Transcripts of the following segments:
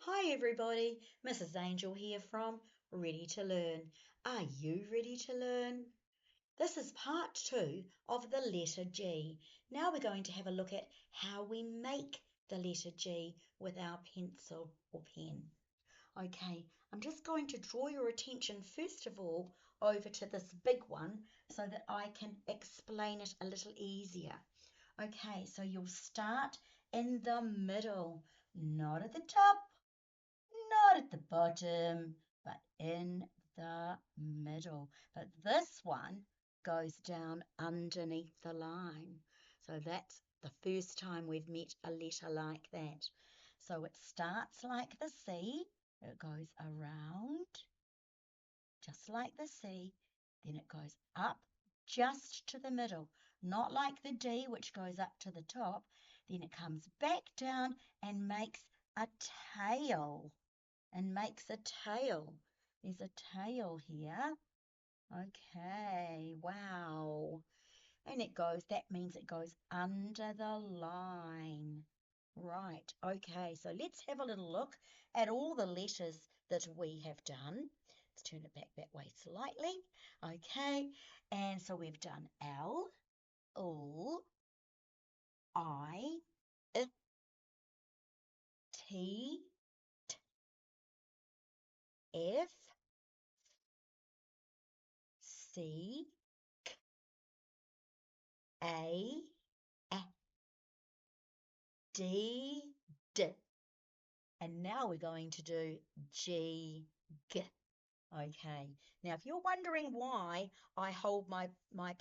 Hi everybody, Mrs. Angel here from Ready to Learn. Are you ready to learn? This is part 2 of the letter G. Now we're going to have a look at how we make the letter G with our pencil or pen. Okay, I'm just going to draw your attention first of all over to this big one so that I can explain it a little easier. Okay, so you'll start in the middle, not at the top, not at the bottom, but in the middle. But this one goes down underneath the line. So that's the first time we've met a letter like that. So it starts like the C, it goes around, just like the C, then it goes up just to the middle, not like the D, which goes up to the top, then it comes back down and makes a tail There's a tail here. Okay, wow. And that means it goes under the line. Right, okay, so let's have a little look at all the letters that we have done. Let's turn it back that way slightly. Okay, and so we've done L, L, I, T, F, C, A, D, D. And now we're going to do G, G. Okay. Now, if you're wondering why I hold my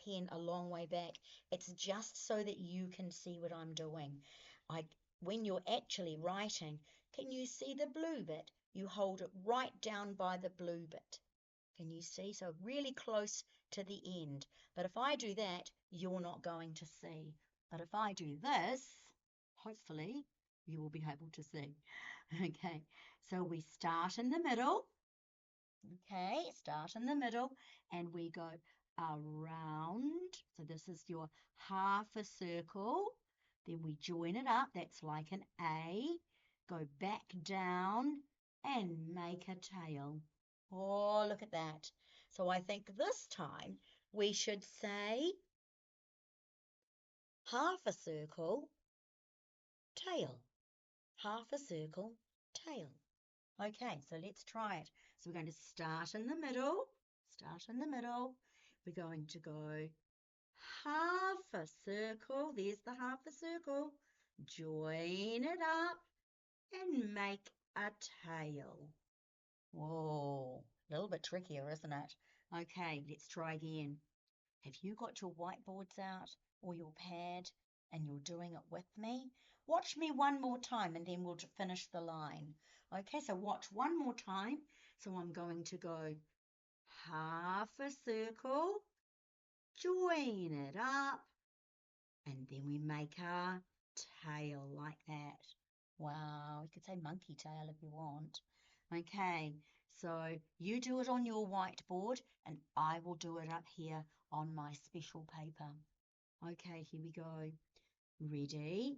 pen a long way back, it's just so that you can see what I'm doing. When you're actually writing, can you see the blue bit? You hold it right down by the blue bit. Can you see? So really close to the end. But if I do that, you're not going to see. But if I do this, hopefully you will be able to see. Okay, so we start in the middle. Okay, start in the middle and we go around. So this is your half a circle. Then we join it up. That's like an A. Go back down and make a tail. Oh, look at that. So I think this time we should say half a circle, tail. Half a circle, tail. Okay, so let's try it. So we're going to start in the middle. Start in the middle. We're going to go half a circle. There's the half a circle. Join it up and make a tail. Whoa, a little bit trickier, isn't it? Okay, let's try again. Have you got your whiteboards out or your pad and you're doing it with me? Watch me one more time and then we'll finish the line. Okay, so watch one more time. So I'm going to go half a circle, join it up, and then we make a tail like that. Wow, you could say monkey tail if you want. Okay, so you do it on your whiteboard and I will do it up here on my special paper. Okay, here we go. Ready?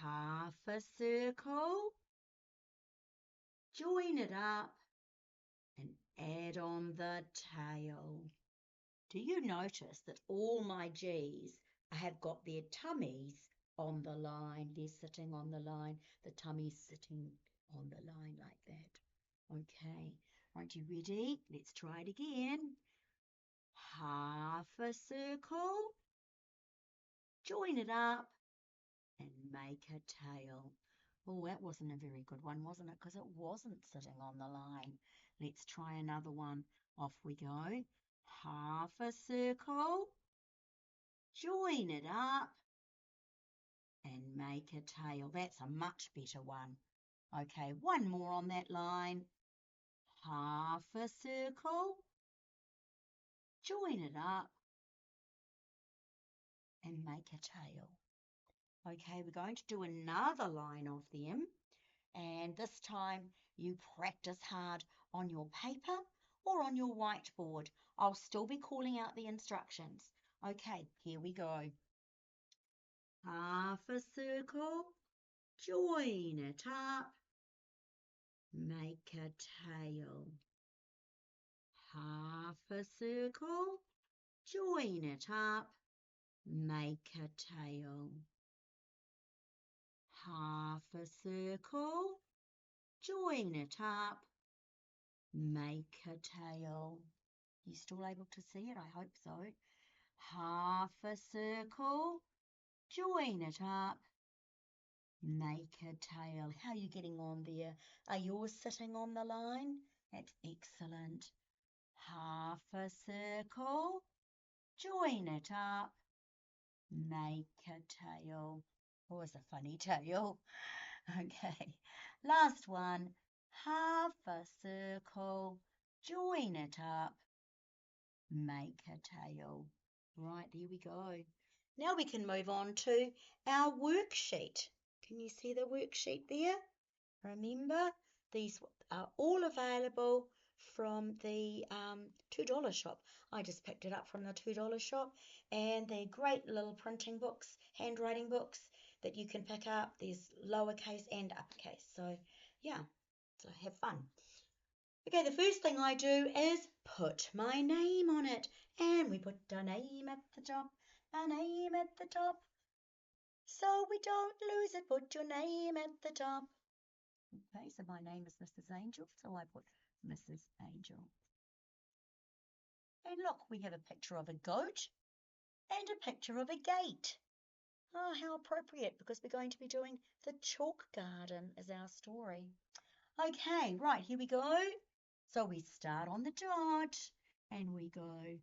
Half a circle, join it up and add on the tail. Do you notice that all my G's have got their tummies on the line? They're sitting on the line. The tummy's sitting on the line like that. Okay, aren't you ready? Let's try it again. Half a circle, join it up and make a tail. Oh, that wasn't a very good one, wasn't it? Because it wasn't sitting on the line. Let's try another one. Off we go. Half a circle, join it up and make a tail. That's a much better one. Okay, one more on that line. Half a circle, join it up and make a tail. Okay, we're going to do another line of them, and this time you practice hard on your paper or on your whiteboard. I'll still be calling out the instructions. Okay, here we go. Half a circle, join it up make a tail. Half a circle, join it up, make a tail. Half a circle, join it up, make a tail. You still able to see it? I hope so. Half a circle, join it up, make a tail. How are you getting on there? Are yours sitting on the line? That's excellent. Half a circle, join it up, make a tail. Oh, it's a funny tail. Okay, last one. Half a circle, join it up, make a tail. Right, there we go. Now we can move on to our worksheet. Can you see the worksheet there? Remember, these are all available from the $2 shop. I just picked it up from the $2 shop, and they're great little printing books, handwriting books that you can pick up. There's lowercase and uppercase. So, yeah, so have fun. Okay, the first thing I do is put my name on it, and we put our name at the top, our name at the top. So we don't lose it, put your name at the top. Okay, so my name is Mrs. Angel, so I put Mrs. Angel. And look, we have a picture of a goat and a picture of a gate. Oh, how appropriate, because we're going to be doing the chalk garden as our story. Okay, right, here we go. So we start on the dot and we go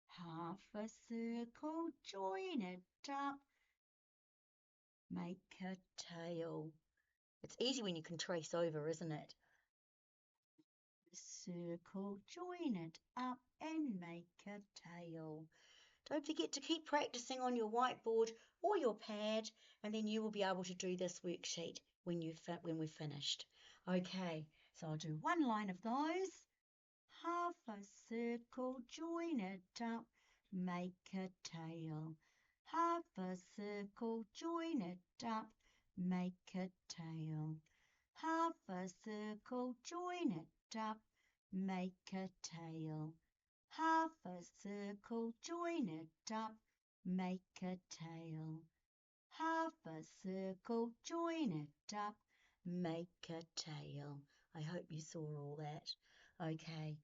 half a circle, join it up, make a tail. It's easy when you can trace over, isn't it? Circle, join it up and make a tail. Don't forget to keep practicing on your whiteboard or your pad, and then you will be able to do this worksheet when we've finished. Okay, so I'll do one line of those. Half a circle, join it up, make a tail. Half a circle, join it up, make a tail. Half a circle, join it up, make a tail. Half a circle, join it up, make a tail. Half a circle, join it up, make a tail. I hope you saw all that. Okay,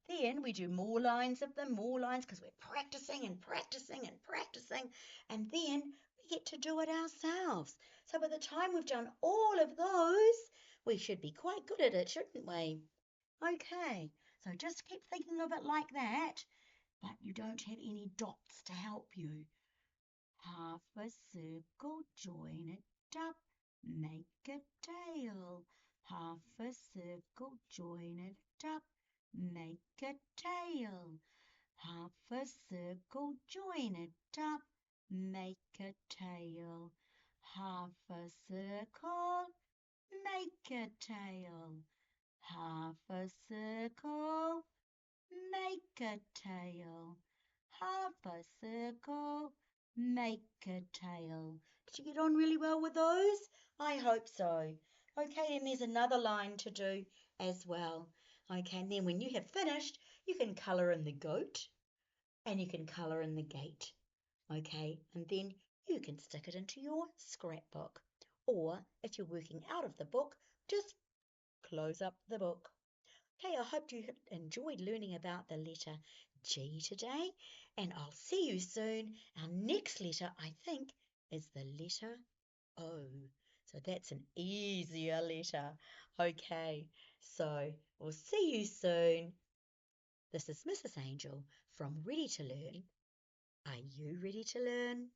then we do more lines of them, more lines, because we're practicing and practicing and practicing, and then we get to do it ourselves. So by the time we've done all of those, we should be quite good at it, shouldn't we? Okay, so just keep thinking of it like that, but you don't have any dots to help you. Half a circle, join it up, make a tail. Half a circle, join it up, make a tail. Half a circle, join it up, make a tail. Half a circle, make a tail. Half a circle, make a tail. Half a circle, make a tail. Did you get on really well with those? I hope so. Okay, and there's another line to do as well. Okay, and then when you have finished, you can colour in the goat and you can colour in the gate. Okay, and then you can stick it into your scrapbook. Or if you're working out of the book, just close up the book. Okay, I hope you enjoyed learning about the letter G today, and I'll see you soon. Our next letter, I think, is the letter O. So that's an easier letter. Okay, so we'll see you soon. This is Mrs. Angel from Ready to Learn. Are you ready to learn?